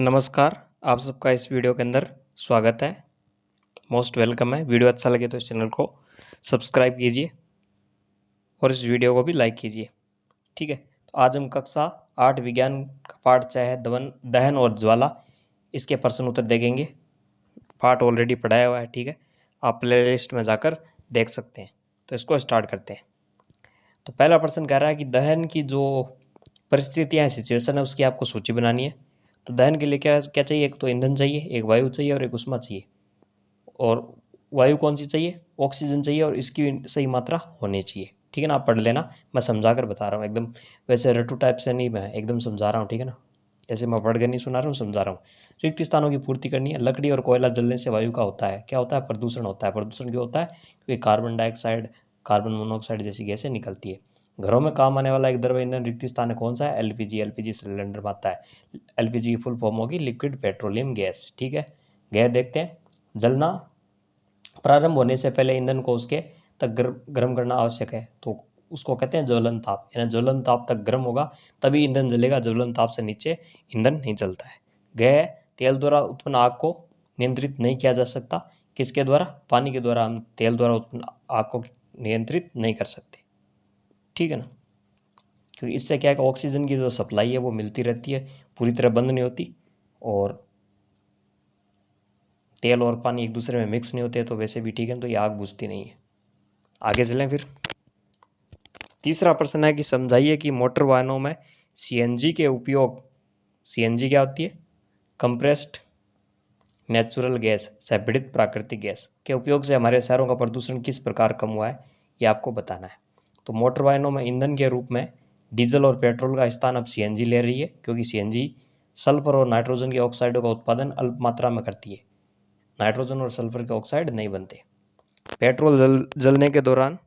नमस्कार, आप सबका इस वीडियो के अंदर स्वागत है। मोस्ट वेलकम है। वीडियो अच्छा लगे तो इस चैनल को सब्सक्राइब कीजिए और इस वीडियो को भी लाइक कीजिए। ठीक है, तो आज हम कक्षा 8 विज्ञान का पाठ 6 है दहन और ज्वाला, इसके प्रश्न उत्तर देखेंगे। पाठ ऑलरेडी पढ़ाया हुआ है। ठीक है, आप प्ले लिस्ट में जाकर देख सकते हैं। तो इसको स्टार्ट करते हैं। तो पहला प्रश्न कह रहा है कि दहन की जो परिस्थितियाँ सिचुएशन है उसकी आपको सूची बनानी है। तो दहन के लिए क्या क्या चाहिए? एक तो ईंधन चाहिए, एक वायु चाहिए और एक ऊष्मा चाहिए। और वायु कौन सी चाहिए? ऑक्सीजन चाहिए और इसकी सही मात्रा होनी चाहिए। ठीक है ना, आप पढ़ लेना, मैं समझा कर बता रहा हूँ एकदम। वैसे रटू टाइप से नहीं, मैं एकदम समझा रहा हूँ। ठीक है ना, ऐसे मैं पढ़ कर नहीं सुना रहा हूँ, समझा रहा हूँ। रिक्त स्थानों की पूर्ति करनी है। लकड़ी और कोयला जलने से वायु का होता है क्या? होता है प्रदूषण होता है। प्रदूषण क्यों होता है? क्योंकि कार्बन डाइऑक्साइड, कार्बन मोनोऑक्साइड जैसी गैसें निकलती है। घरों में काम आने वाला एक द्रव ईंधन रिक्त स्थान कौन सा है? एलपीजी। एलपीजी सिलेंडर में आता है। एलपीजी की फुल फॉर्म होगी लिक्विड पेट्रोलियम गैस। ठीक है, गैस देखते हैं। जलना प्रारंभ होने से पहले ईंधन को उसके तक गर्म करना आवश्यक है। तो उसको कहते हैं ज्वलन ताप, यानी ज्वलन ताप तक गर्म होगा तभी ईंधन जलेगा। ज्वलन ताप से नीचे ईंधन नहीं जलता है। गैस तेल द्वारा उत्पन्न आग को नियंत्रित नहीं किया जा सकता। किसके द्वारा? पानी के द्वारा हम तेल द्वारा उत्पन्न आग को नियंत्रित नहीं कर सकते। ठीक है ना, क्योंकि इससे क्या है कि ऑक्सीजन की जो सप्लाई है वो मिलती रहती है, पूरी तरह बंद नहीं होती। और तेल और पानी एक दूसरे में मिक्स नहीं होते, तो वैसे भी ठीक है, तो ये आग बुझती नहीं है। आगे चलें फिर। तीसरा प्रश्न है कि समझाइए कि मोटर वाहनों में सीएनजी के उपयोग, सीएनजी क्या होती है? कंप्रेस्ड नेचुरल गैस, संपीड़ित प्राकृतिक गैस के उपयोग से हमारे शहरों का प्रदूषण किस प्रकार कम हुआ है, ये आपको बताना है। तो मोटर वाहनों में ईंधन के रूप में डीजल और पेट्रोल का स्थान अब सीएनजी ले रही है, क्योंकि सीएनजी सल्फर और नाइट्रोजन के ऑक्साइडों का उत्पादन अल्प मात्रा में करती है। नाइट्रोजन और सल्फर के ऑक्साइड नहीं बनते। पेट्रोल जलने के दौरान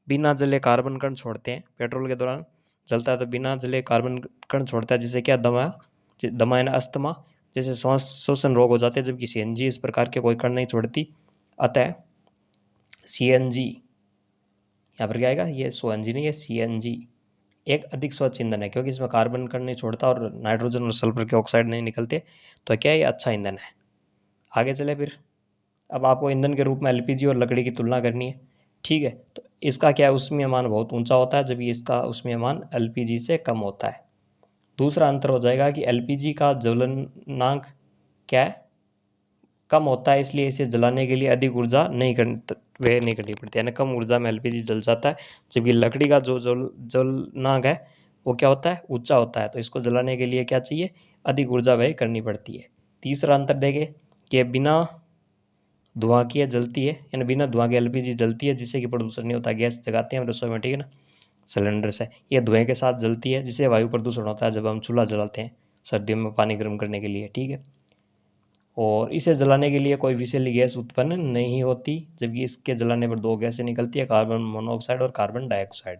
बिना जले कार्बन कण छोड़ते हैं। पेट्रोल के दौरान जलता है तो बिना जले कार्बन कण छोड़ता है, जिससे क्या दमा यानी अस्थमा जैसे श्वास श्वसन रोग हो जाते हैं, जबकि सीएनजी इस प्रकार के कोई कण नहीं छोड़ती। अतः सीएनजी यहाँ पर क्या आएगा? ये सीएनजी नहीं है, सीएनजी एक अधिक स्वच्छ ईंधन है, क्योंकि इसमें कार्बन कण नहीं छोड़ता और नाइट्रोजन और सल्फर के ऑक्साइड नहीं निकलते। तो क्या ये अच्छा ईंधन है। आगे चले फिर। अब आपको ईंधन के रूप में एलपीजी और लकड़ी की तुलना करनी है। ठीक है, तो इसका क्या है, ऊष्मीय मान बहुत ऊंचा होता है, जबकि इसका ऊष्मीय मान एलपीजी से कम होता है। दूसरा अंतर हो जाएगा कि एलपीजी का ज्वलनांक क्या है? कम होता है, इसलिए इसे जलाने के लिए अधिक ऊर्जा व्यय नहीं करनी पड़ती, यानी कम ऊर्जा में एलपीजी जल जाता है। जबकि लकड़ी का जो ज्वलनांक है वो क्या होता है? ऊंचा होता है, तो इसको जलाने के लिए क्या चाहिए? अधिक ऊर्जा व्यय करनी पड़ती है। तीसरा अंतर देखें कि बिना धुआं की जलती है, यानी बिना धुआं के एलपीजी जलती है, जिससे कि प्रदूषण नहीं होता। गैस जगाते हैं हम रसोई में, ठीक है ना, सिलेंडर से, ये धुएं के साथ जलती है, जिससे वायु प्रदूषण होता है जब हम चूल्हा जलाते हैं सर्दियों में पानी गर्म करने के लिए। ठीक है, और इसे जलाने के लिए कोई विषैली गैस उत्पन्न नहीं होती, जबकि इसके जलाने पर दो गैसें निकलती है, कार्बन मोनोऑक्साइड और कार्बन डाइऑक्साइड।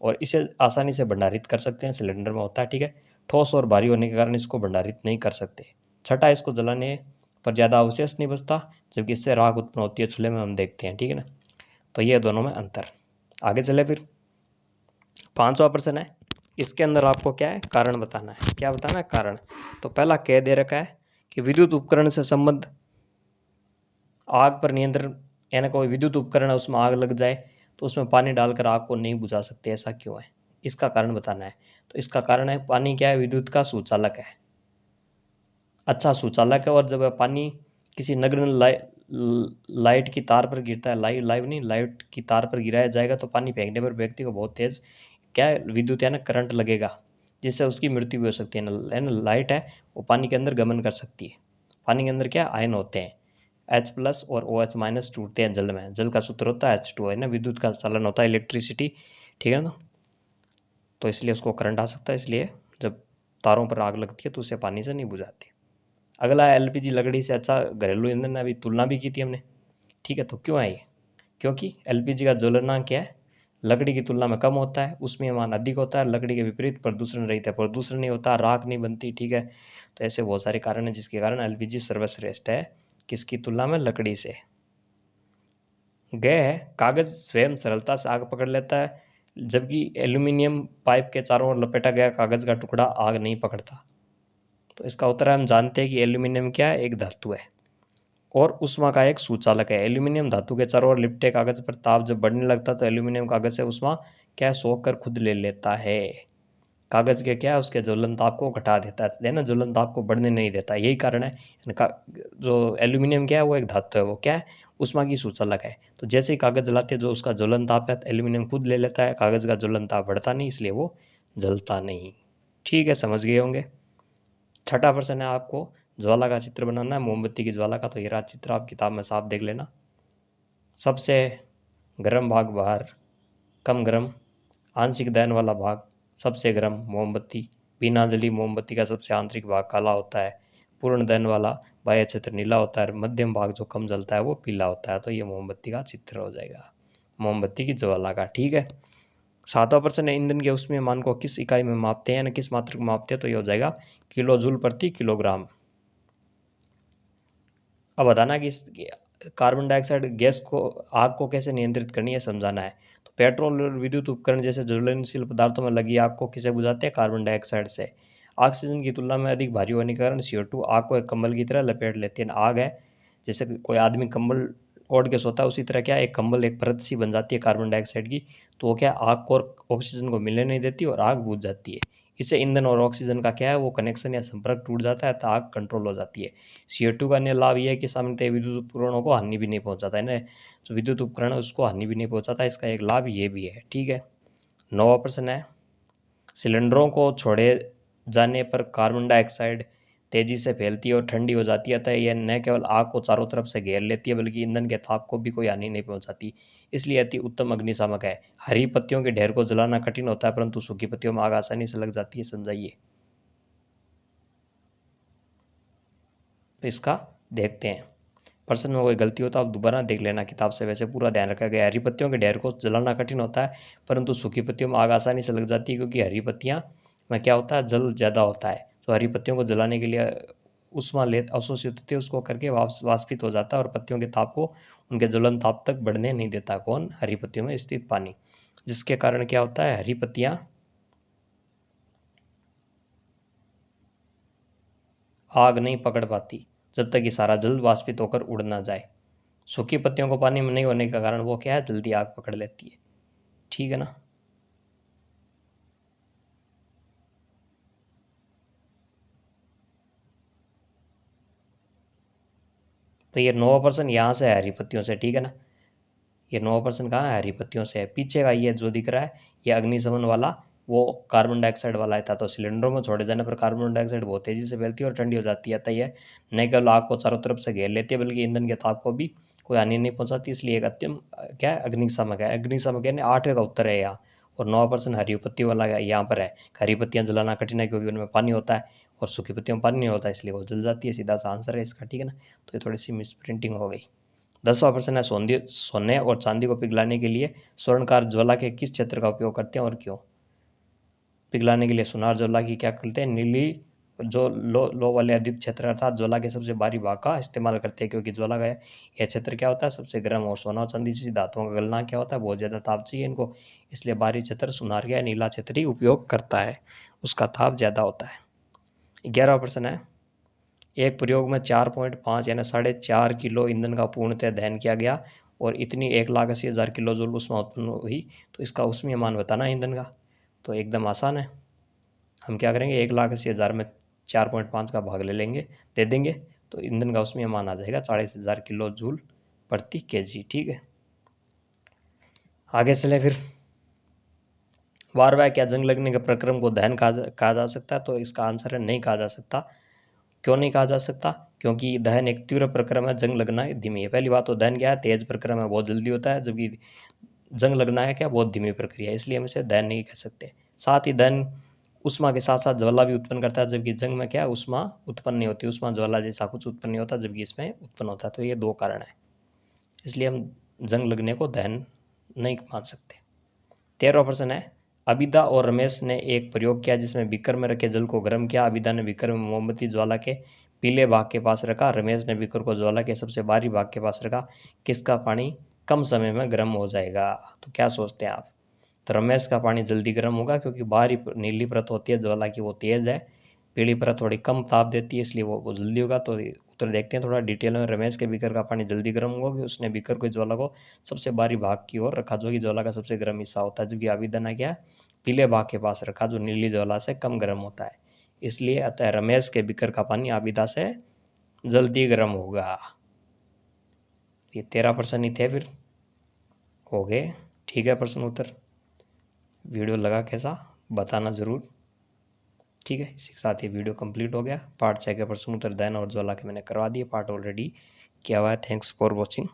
और इसे आसानी से भंडारित कर सकते हैं, सिलेंडर में होता है। ठीक है, ठोस और भारी होने के कारण इसको भंडारित नहीं कर सकते। छठा, इसको जलाने पर ज़्यादा अवशेष नहीं बचता, जबकि इससे राख उत्पन्न होती है, चूल्हे में हम देखते हैं। ठीक है ना, तो ये दोनों में अंतर। आगे चले फिर। पांचवा प्रश्न है, इसके अंदर आपको क्या है? कारण बताना है। क्या बताना है? कारण। तो पहला कह दे रखा है कि विद्युत उपकरण से संबंध आग पर नियंत्रण, यानी कोई विद्युत उपकरण है उसमें आग लग जाए तो उसमें पानी डालकर आग को नहीं बुझा सकते, ऐसा क्यों है? इसका कारण बताना है। तो इसका कारण है, पानी क्या है? विद्युत का सुचालक है, अच्छा सुचालक है। और जब पानी किसी नग्न लाइट की तार पर गिरता है, लाइव नहीं, लाइट की तार पर गिराया जाएगा तो पानी फेंकने पर व्यक्ति को बहुत तेज क्या है? विद्युत है ना, करंट लगेगा, जिससे उसकी मृत्यु भी हो सकती है ना। लाइट है वो पानी के अंदर गमन कर सकती है। पानी के अंदर क्या आयन होते हैं, H+ और OH- टूटते हैं जल में। जल का सूत्र होता है H2O, है ना। विद्युत का चालन होता है इलेक्ट्रिसिटी, ठीक है ना, तो इसलिए उसको करंट आ सकता है। इसलिए जब तारों पर आग लगती है तो उसे पानी से नहीं बुझाती। अगला है एलपीजी लकड़ी से अच्छा घरेलू ईंधन, अभी तुलना भी की थी हमने। ठीक है, तो क्यों है ये? क्योंकि एलपीजी का ज्वलनांक क्या है? लकड़ी की तुलना में कम होता है, उसमें मान अधिक होता है। लकड़ी के विपरीत प्रदूषण रहित है, प्रदूषण नहीं होता, राख नहीं बनती। ठीक है, तो ऐसे बहुत सारे कारण हैं जिसके कारण एलपीजी सर्वश्रेष्ठ है किसकी तुलना में? लकड़ी से। गह है, कागज स्वयं सरलता से आग पकड़ लेता है, जबकि एल्यूमिनियम पाइप के चारों ओर लपेटा गया कागज का टुकड़ा आग नहीं पकड़ता। तो इसका उत्तर है, हम जानते हैं कि एल्यूमिनियम क्या है, एक धातु है और उष्मा का एक सूचालक है। एल्यूमिनियम धातु के चारों ओर लिपटे कागज पर ताप जब बढ़ने लगता है तो एल्यूमिनियम कागज से उष्मा क्या सोख कर खुद ले लेता है। कागज के क्या है, उसके ज्वलन ताप को घटा देता है ना, ज्वलन ताप को बढ़ने नहीं देता। यही कारण है इनका, जो एल्यूमिनियम क्या है वो एक धातु है, वो क्या है, उष्मा की सूचालक है। तो जैसे ही कागज जलाते हैं जो उसका ज्वलन ताप है तो एल्यूमिनियम खुद ले लेता है, कागज का ज्वलन ताप बढ़ता नहीं, इसलिए वो जलता नहीं। ठीक है, समझ गए होंगे। छठा प्रश्न है, आपको ज्वाला का चित्र बनाना है, मोमबत्ती की ज्वाला का। तो ये रहा चित्र, आप किताब में साफ देख लेना। सबसे गर्म भाग बाहर, कम गर्म, आंशिक दहन वाला भाग सबसे गर्म मोमबत्ती, बिना जली मोमबत्ती का सबसे आंतरिक भाग काला होता है, पूर्ण दहन वाला बाह्य क्षेत्र नीला होता है, मध्यम भाग जो कम जलता है वो पीला होता है। तो ये मोमबत्ती का चित्र हो जाएगा, मोमबत्ती की ज्वाला का। ठीक है। सातवां प्रश्न है, ईंधन के ऊष्मीय मान को किस इकाई में मापते हैं, यानी किस मात्रक में मापते हैं। तो ये हो जाएगा किलो जूल प्रति किलोग्राम। अब बताना कि कार्बन डाइऑक्साइड गैस को, आग को कैसे नियंत्रित करनी है, समझाना है। तो पेट्रोल और विद्युत उपकरण जैसे ज्वलनशील पदार्थों में लगी आग को किसे बुझाते हैं, कार्बन डाइऑक्साइड से। ऑक्सीजन की तुलना में अधिक भारी होने के कारण CO2 आग को एक कंबल की तरह लपेट लेती है। आग है, जैसे कोई आदमी कंबल ओढ़ के सोता है, उसी तरह क्या एक कंबल, एक परत सी बन जाती है कार्बन डाइऑक्साइड की। तो वो क्या आग को और ऑक्सीजन को मिलने नहीं देती और आग बुझ जाती है। इससे ईंधन और ऑक्सीजन का क्या है, वो कनेक्शन या संपर्क टूट जाता है तो आग कंट्रोल हो जाती है। CO2 का अन्य लाभ यह है कि सामान्यतः विद्युत उपकरणों को हानि भी नहीं पहुंचाता है ना, जो विद्युत उपकरण है उसको हानि भी नहीं पहुंचाता, इसका एक लाभ ये भी है। ठीक है। नौवां प्रश्न है, सिलेंडरों को छोड़े जाने पर कार्बन डाइऑक्साइड तेजी से फैलती है और ठंडी हो जाती है, अतः यह न केवल आग को चारों तरफ से घेर लेती है बल्कि ईंधन के ताप को भी कोई हानि नहीं पहुंचाती, इसलिए अति उत्तम अग्निशामक है। हरी पत्तियों के ढेर को जलाना कठिन होता है परंतु सूखी पत्तियों में आग आसानी से लग जाती है, समझाइए। तो इसका देखते हैं, प्रश्न में कोई गलती हो तो आप दोबारा देख लेना किताब से, वैसे पूरा ध्यान रखा गया। हरी पत्तियों के ढेर को जलाना कठिन होता है परंतु सूखी पत्तियों में आग आसानी से लग जाती है, क्योंकि हरी पत्तियां में क्या होता है, जल ज़्यादा होता है। तो हरी पत्तियों को जलाने के लिए उष्मा ले अवशोषित होती है, उसको करके वाष्पित हो जाता है और पत्तियों के ताप को उनके ज्वलन ताप तक बढ़ने नहीं देता। कौन, हरी पत्तियों में स्थित पानी, जिसके कारण क्या होता है, हरी पत्तियां आग नहीं पकड़ पाती जब तक कि सारा जल वाष्पित होकर उड़ ना जाए। सूखी पत्तियों को पानी में नहीं होने के कारण वो क्या है, जल्दी आग पकड़ लेती है। ठीक है ना। तो ये 9% यहाँ से है, हरी पत्तियों से। ठीक है ना, ये 9% कहाँ है, हरी पत्तियों से है। पीछे का ये जो दिख रहा है ये अग्निशमन वाला, वो कार्बन डाइऑक्साइड वाला है था। तो सिलेंडरों में छोड़े जाने पर कार्बन डाइऑक्साइड बहुत तेजी से फैलती है और ठंडी हो जाती है, तय न केवल आग को चारों तरफ से घेर लेती है बल्कि ईंधन के ताप को भी कोई हानि नहीं पहुंचाती, इसलिए एक अत्यंत क्या है, अग्निशामक है। अग्निशामक यानी 8वें का उत्तर है यहाँ। और 9% हरी पत्ती वाला यहाँ पर है। हरी पत्तियाँ जलाना कठिन है क्योंकि उनमें पानी होता है और सूखी पत्तियों में पानी नहीं होता, इसलिए वो जल जाती है। सीधा सा आंसर है इसका। ठीक है ना, तो ये थोड़ी सी मिस प्रिंटिंग हो गई। 10वां प्रश्न है, सोने और चांदी को पिघलाने के लिए स्वर्णकार ज्वाला के किस क्षेत्र का उपयोग करते हैं और क्यों। पिघलाने के लिए सोनार ज्वाला की क्या करते हैं, नीली जो लो वाले अधिक क्षेत्र अर्थात ज्वाला के सबसे बाहरी भाग का इस्तेमाल करते हैं, क्योंकि ज्वाला का यह क्षेत्र क्या होता है, सबसे गर्म। और सोना और चांदी जैसी धातुओं का गलना क्या होता है, बहुत ज़्यादा ताप चाहिए इनको, इसलिए बाहरी क्षेत्र सोनार का नीला क्षेत्र ही उपयोग करता है, उसका ताप ज़्यादा होता है। 11वां प्रश्न है, एक प्रयोग में 4.5 यानी 4.5 किलो ईंधन का पूर्णतः दहन किया गया और इतनी 1,80,000 किलो जूल ऊष्मा उत्पन्न हुई, तो इसका ऊष्मीय मान बताना है ईंधन का। तो एकदम आसान है, हम क्या करेंगे, 1,80,000 में 4.5 का भाग ले लेंगे, दे देंगे, तो ईंधन का ऊष्मीय मान आ जाएगा 40,000 किलो जूल प्रति केजी। ठीक है, आगे चले फिर। वार वाय क्या जंग लगने के प्रक्रम को दहन कहा जा सकता है। तो इसका आंसर है नहीं कहा जा सकता। क्यों नहीं कहा जा सकता, क्योंकि दहन एक तीव्र प्रक्रम है, जंग लगना धीमी है। पहली बात तो दहन क्या है, तेज प्रक्रम है, बहुत जल्दी होता है, जबकि जंग लगना है क्या, बहुत धीमी प्रक्रिया है, इसलिए हम इसे दहन नहीं कह सकते। साथ ही दहन उष्मा के साथ साथ ज्वाला भी उत्पन्न करता है, जबकि जंग में क्या है, उष्मा उत्पन्न नहीं होती, उष्मा ज्वाला जैसा कुछ उत्पन्न नहीं होता, जबकि इसमें उत्पन्न होता है। तो ये दो कारण है, इसलिए हम जंग लगने को दहन नहीं मान सकते। 13वां प्रश्न है, अबिदा और रमेश ने एक प्रयोग किया जिसमें बीकर में रखे जल को गर्म किया। अबिदा ने बीकर में मोमबत्ती ज्वाला के पीले भाग के पास रखा, रमेश ने बीकर को ज्वाला के सबसे बाहरी भाग के पास रखा, किसका पानी कम समय में गर्म हो जाएगा। तो क्या सोचते हैं आप। तो रमेश का पानी जल्दी गर्म होगा, क्योंकि बाहरी नीली परत होती है ज्वाला की, वो तेज है, पीली परत थोड़ी कम ताप देती है, इसलिए वो जल्दी होगा। तो उत्तर देखते हैं थोड़ा डिटेल में। रमेश के बीकर का पानी जल्दी गर्म होगा कि उसने बीकर को ज्वाला को सबसे बाहरी भाग की ओर रखा, जो कि ज्वाला का सबसे गर्म हिस्सा होता है, जबकि आवेदन क्या पीले भाग के पास रखा, जो नीली ज्वाला से कम गर्म होता है। इसलिए अतः रमेश के बीकर का पानी आबिदा से जल्दी गर्म होगा। ये 13% ही थे, फिर हो गए। ठीक है, प्रश्न उत्तर। वीडियो लगा कैसा बताना ज़रूर। ठीक है, इसी के साथ ये वीडियो कंप्लीट हो गया। पार्ट 6 के प्रश्न उत्तर दैन और ज्वाला के मैंने करवा दिए, पार्ट ऑलरेडी किया हुआ है। Thanks for watching.